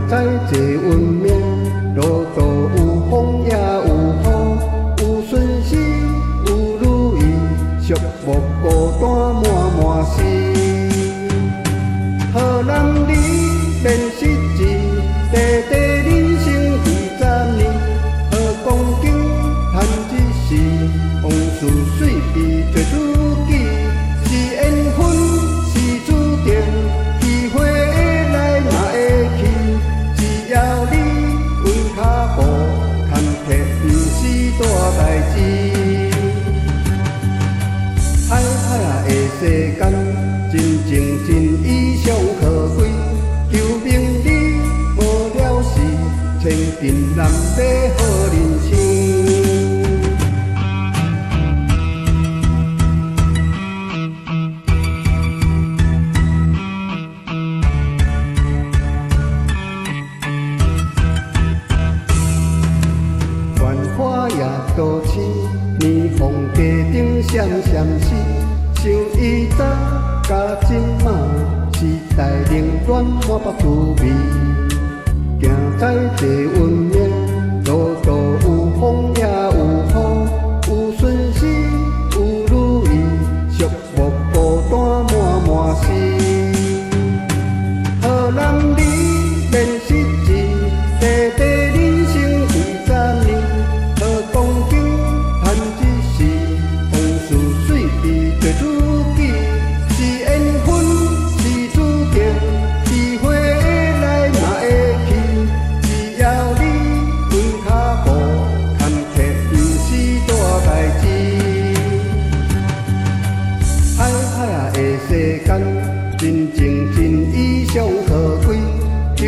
在这运命，路途有风也有雨，有顺时有如意，寂寞孤单满满是。好男儿免失志，地地人生几十年，好光景叹一时，往事水比做自己，是缘分是注定，机会会来嘛会去，只要你稳脚步，坎坷不是大代志。海海啊的世间，真情真意上可贵，求名利无了事，千金难买好人生。繁华夜都市，霓虹街顶闪闪闪，想以早甲今仔，时代冷暖满腹滋味。行在这运命，路途有风也有雨，有顺时有如意，寂寞孤单满满是。好男儿免失志，地地人生几十年，好光景叹一时，往事水比做自己，是缘分是注定，机会会来嘛会去，只要你稳脚步，坎坷不是大代志。海海啊的世间，真情真意上可贵，求